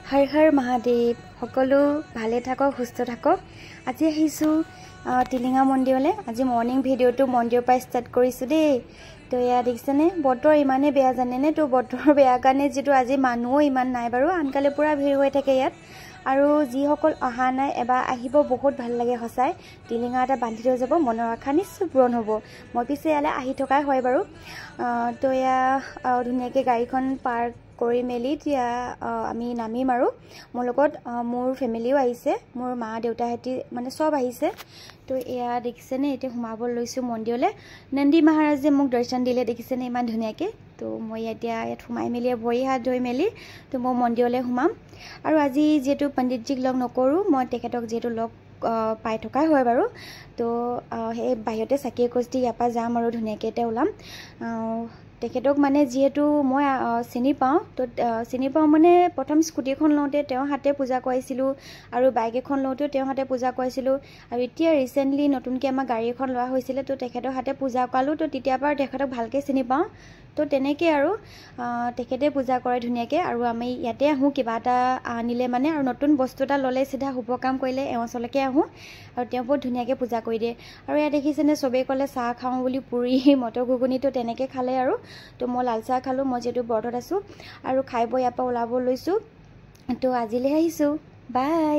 হৰ হৰ মহাদেৱ সকলো ভালে থাকক সুস্থ থাকক আজি আহিছো টিলিঙা মন্দিৰলৈ আজি মৰ্নিং ভিডিওটো মন্দিৰৰ পৰা ষ্টাৰ্ট কৰিছো দেই তো ইয়া দেখিছেনে বতৰ ইমানে বেয়া জানেনে তো বতৰ বেয়া কাৰণে যেটো আজি মানুহ ইমান নাই বাৰু আনকালে পুৰা ভিৰ হৈ থাকে ইয়াত আৰু যি সকল অহা নাই এবা আহিব বহুত ভাল লাগে হসাই টিলিঙা এটা বান্ধি থৈ যাব মনৰ আশা নিশ্চয় পূৰণ হ'ব মই পিছে ইয়ালে আহি থকাই হয় বাৰু তো ইয়া ধুনীয়াকৈ গাড়ীখন পাৰ্ক কৰি মেলি এতিয়া আমি নামিম আৰু মোৰ লগত মোৰ ফেমিলিও আহিছে মোৰ মা দেউতা হেতি মানে সব আহিছে তো এয়া দেখিছেনে এতিয়া সোমাব লৈছো মন্দিৰলৈ নন্দী মহাৰাজে মোক দৰ্শন দিলে দেখিছেনে ইমান ধুনীয়াকৈ তো মই এতিয়া ইয়াত সোমাই মেলি ভৰি হাত ধুই মেলি তো মই মন্দিৰলৈ সোমাম আৰু আজি যেটো পণ্ডিতজিক লগ নকৰো মই তেখেতক যেটো লগ পাই থকাই হয় বাৰু তো হে বাহিৰতে চাকি এগছি ইয়াৰ পৰা যাম আৰু ধুনীয়াকৈ এটা ওলাম তেখেতক মানে যেহেতু মই চিনি পাওঁ তো চিনি পাওঁ মানে প্ৰথম স্কুটিখন লওঁতে তেওঁৰ হাতে পূজা কৰাইছিলোঁ আৰু বাইক এখন লওঁতেও তেওঁৰ হাতে পূজা কৰাইছিলোঁ আৰু এতিয়া ৰিসেন্টলি নতুনকৈ আমাৰ গাড়ী এখন লোৱা হৈছিলে তো তেখেতৰ হাতে পূজা কৰালোঁ তো তেতিয়াৰ পৰা তেখেতক ভালকৈ চিনি পাওঁ তো তেনেকৈ আৰু তেখেতে পূজা কৰে ধুনীয়াকৈ আৰু আমি ইয়াতে আহোঁ কিবা এটা আনিলে মানে আৰু নতুন বস্তু এটা ল'লে চিধা শুভ কাম কৰিলে এওঁ ওচৰলৈকে আহোঁ আৰু তেওঁ বহুত ধুনীয়াকৈ পূজা কৰি দিয়ে আৰু ইয়াত দেখিছেনে চবেই ক'লে চাহ খাওঁ বুলি পুৰি মটৰ ঘুগুনিটো তেনেকৈ খালে আৰু তো মই লাল চাহ খালোঁ মই যেটো বৰ্তত আছোঁ আৰু খাই বৈ ইয়াৰ পৰা ওলাব লৈছোঁ তো আজিলৈ আহিছোঁ বাই।